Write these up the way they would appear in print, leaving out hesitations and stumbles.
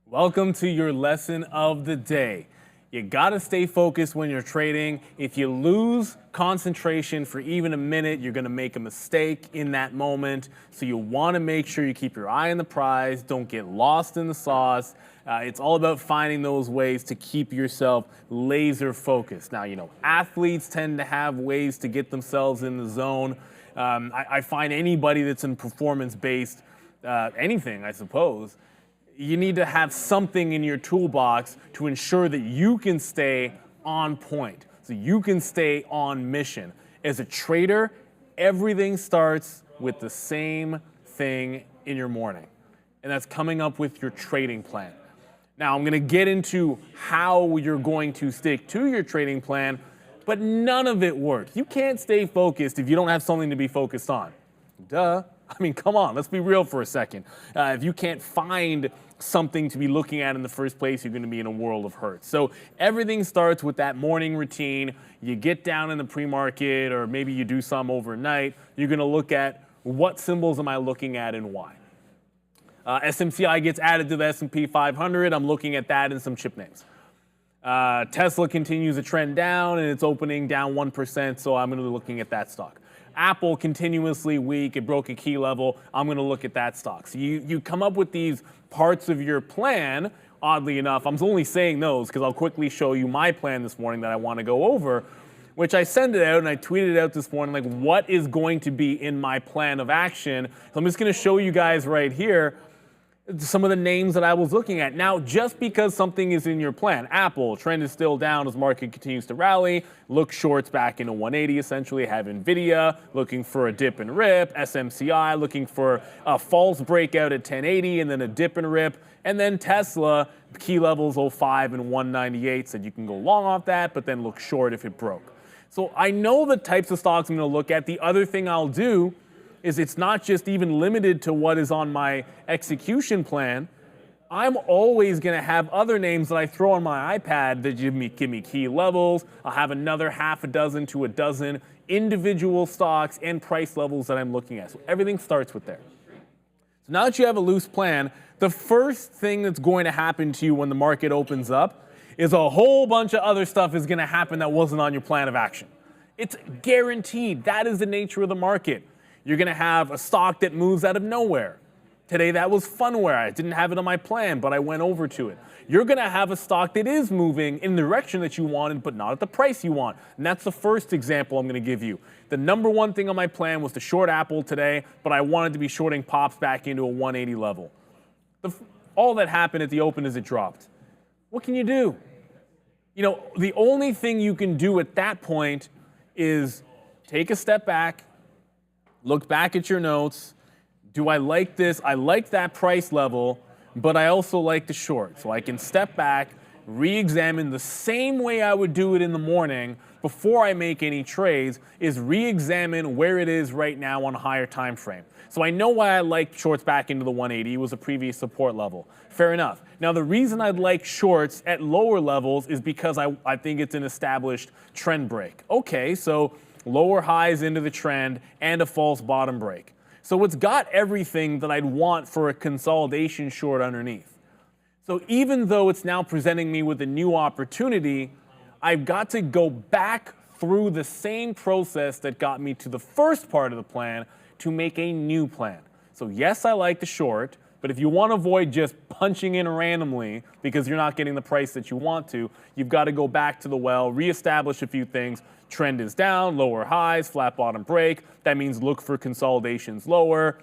Welcome to your lesson of the day. You gotta stay focused when you're trading. If you lose concentration for even a minute, you're gonna make a mistake in that moment. So you wanna make sure you keep your eye on the prize, don't get lost in the sauce. It's all about finding those ways to keep yourself laser focused. Now, athletes tend to have ways to get themselves in the zone. I find anybody that's in performance-based anything, I suppose, you need to have something in your toolbox to ensure that you can stay on point, so you can stay on mission. As a trader, everything starts with the same thing in your morning, and that's coming up with your trading plan. Now, I'm gonna get into how you're going to stick to your trading plan, but none of it works. You can't stay focused if you don't have something to be focused on. Duh. I mean, come on, let's be real for a second. If you can't find something to be looking at in the first place, you're gonna be in a world of hurt. So everything starts with that morning routine. You get down in the pre-market, or maybe you do some overnight. You're gonna look at what symbols am I looking at and why. SMCI gets added to the S&P 500. I'm looking at that and some chip names. Tesla continues a trend down and it's opening down 1%, so I'm gonna be looking at that stock. Apple continuously weak, it broke a key level, I'm gonna look at that stock. So you come up with these parts of your plan, oddly enough. I'm only saying those because I'll quickly show you my plan this morning that I wanna go over, which I sent it out and I tweeted it out this morning, like what is going to be in my plan of action. So I'm just gonna show you guys right here some of the names that I was looking at. Now, just because something is in your plan, Apple, trend is still down as market continues to rally, look shorts back into 180 essentially, have NVIDIA looking for a dip and rip, SMCI looking for a false breakout at 1080 and then a dip and rip, and then Tesla, key levels 05 and 198, said you can go long off that, but then look short if it broke. So I know the types of stocks I'm gonna look at. The other thing I'll do is it's not just even limited to what is on my execution plan. I'm always gonna have other names that I throw on my iPad that give me key levels. I'll have another half a dozen to a dozen individual stocks and price levels that I'm looking at. So everything starts with there. So now that you have a loose plan, the first thing that's going to happen to you when the market opens up is a whole bunch of other stuff is gonna happen that wasn't on your plan of action. It's guaranteed. That is the nature of the market. You're gonna have a stock that moves out of nowhere. Today that was Funware. I didn't have it on my plan, but I went over to it. You're gonna have a stock that is moving in the direction that you wanted, but not at the price you want. And that's the first example I'm gonna give you. The number one thing on my plan was to short Apple today, but I wanted to be shorting Pops back into a 180 level. All that happened at the open is it dropped. What can you do? The only thing you can do at that point is take a step back, look back at your notes. Do I like this? I like that price level, but I also like the short. So I can step back, re-examine the same way I would do it in the morning before I make any trades, is re-examine where it is right now on a higher time frame. So I know why I like shorts back into the 180. It was a previous support level. Fair enough. Now the reason I'd like shorts at lower levels is because I think it's an established trend break. Okay, so lower highs into the trend, and a false bottom break. So it's got everything that I'd want for a consolidation short underneath. So even though it's now presenting me with a new opportunity, I've got to go back through the same process that got me to the first part of the plan to make a new plan. So yes, I like the short, but if you want to avoid just punching in randomly because you're not getting the price that you want to, you've got to go back to the well, reestablish a few things. Trend is down, lower highs, flat bottom break. That means look for consolidations lower.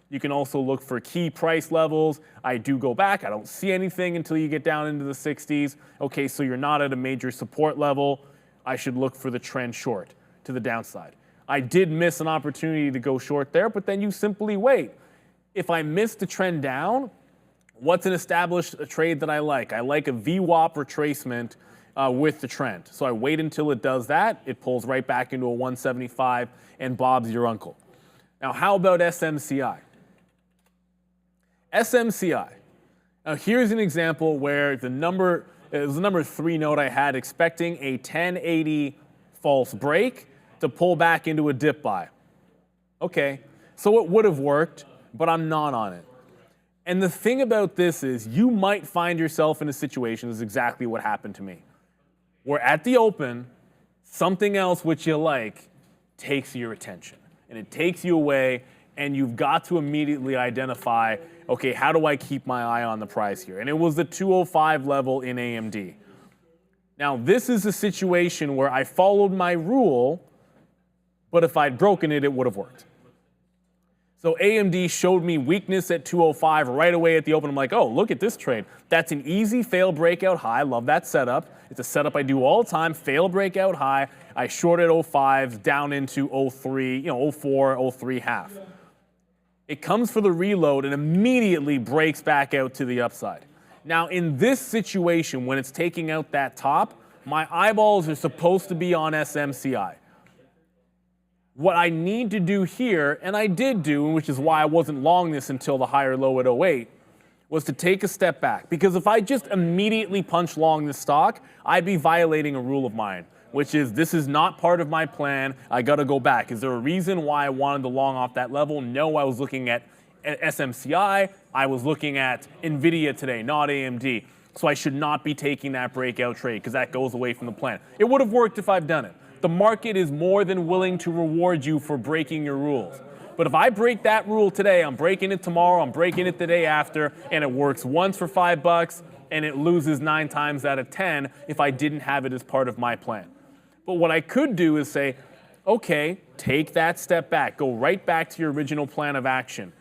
You can also look for key price levels. I do go back. I don't see anything until you get down into the 60s. Okay, so you're not at a major support level. I should look for the trend short to the downside. I did miss an opportunity to go short there, but then you simply wait. If I miss the trend down, what's an established trade that I like? I like a VWAP retracement with the trend. So I wait until it does that. It pulls right back into a 175 and Bob's your uncle. Now, how about SMCI? SMCI. Now, here's an example where it was the number 3 note I had, expecting a 1080 false break to pull back into a dip buy. Okay, so it would have worked, but I'm not on it. And the thing about this is you might find yourself in a situation, this is exactly what happened to me, where at the open, something else which you like takes your attention. And it takes you away, and you've got to immediately identify, okay, how do I keep my eye on the price here? And it was the 205 level in AMD. Now, this is a situation where I followed my rule, but if I'd broken it, it would have worked. So AMD showed me weakness at 205 right away at the open. I'm like, oh, look at this trade. That's an easy fail breakout high. Love that setup. It's a setup I do all the time. Fail breakout high. I shorted 05s down into 03, 04, 03 half. It comes for the reload and immediately breaks back out to the upside. Now, in this situation, when it's taking out that top, my eyeballs are supposed to be on SMCI. What I need to do here, and I did do, which is why I wasn't long this until the higher low at 08, was to take a step back. Because if I just immediately punch long this stock, I'd be violating a rule of mine, which is this is not part of my plan. I got to go back. Is there a reason why I wanted to long off that level? No, I was looking at SMCI. I was looking at NVIDIA today, not AMD. So I should not be taking that breakout trade because that goes away from the plan. It would have worked if I've done it. The market is more than willing to reward you for breaking your rules. But if I break that rule today, I'm breaking it tomorrow, I'm breaking it the day after, and it works once for $5 and it loses 9 times out of 10 if I didn't have it as part of my plan. But what I could do is say, okay, take that step back, go right back to your original plan of action.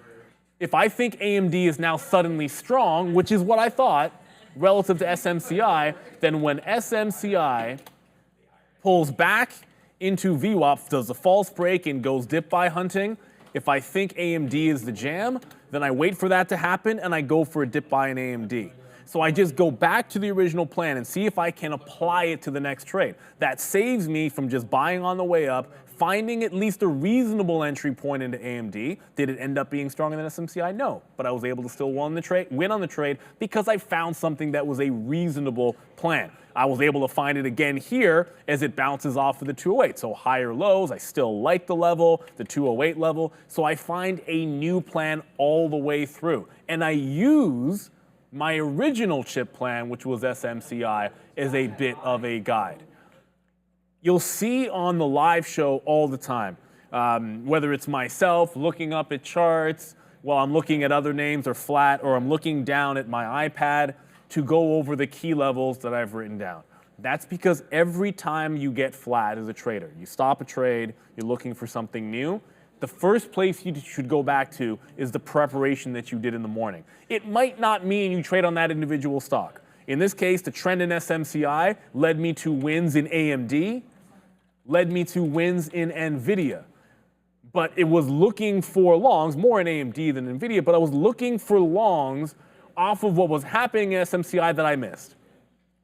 If I think AMD is now suddenly strong, which is what I thought, relative to SMCI, then when SMCI pulls back into VWAP, does a false break and goes dip buy hunting, if I think AMD is the jam, then I wait for that to happen and I go for a dip buy in AMD. So I just go back to the original plan and see if I can apply it to the next trade. That saves me from just buying on the way up, finding at least a reasonable entry point into AMD. Did it end up being stronger than SMCI? No, but I was able to still win on the trade because I found something that was a reasonable plan. I was able to find it again here as it bounces off of the 208. So higher lows, I still like the level, the 208 level. So I find a new plan all the way through. And I use my original chip plan, which was SMCI, as a bit of a guide. You'll see on the live show all the time, whether it's myself looking up at charts while I'm looking at other names or flat, or I'm looking down at my iPad to go over the key levels that I've written down. That's because every time you get flat as a trader, you stop a trade, you're looking for something new, the first place you should go back to is the preparation that you did in the morning. It might not mean you trade on that individual stock. In this case, the trend in SMCI led me to wins in AMD, led me to wins in NVIDIA. But it was looking for longs, more in AMD than NVIDIA, but I was looking for longs off of what was happening in SMCI that I missed.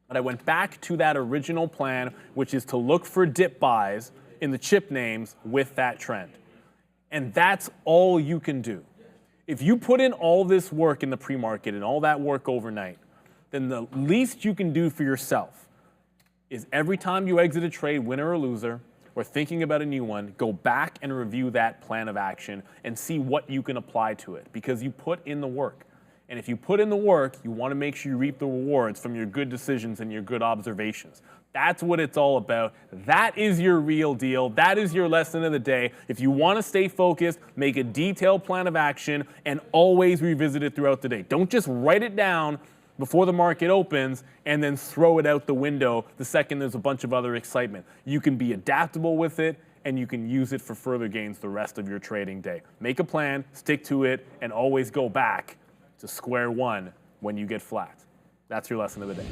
But I went back to that original plan, which is to look for dip buys in the chip names with that trend. And that's all you can do. If you put in all this work in the pre-market and all that work overnight, then the least you can do for yourself is every time you exit a trade, winner or loser, or thinking about a new one, go back and review that plan of action and see what you can apply to it, because you put in the work. And if you put in the work, you want to make sure you reap the rewards from your good decisions and your good observations. That's what it's all about. That is your real deal. That is your lesson of the day. If you want to stay focused, make a detailed plan of action and always revisit it throughout the day. Don't just write it down before the market opens and then throw it out the window the second there's a bunch of other excitement. You can be adaptable with it and you can use it for further gains the rest of your trading day. Make a plan, stick to it, and always go back to square one when you get flat. That's your lesson of the day.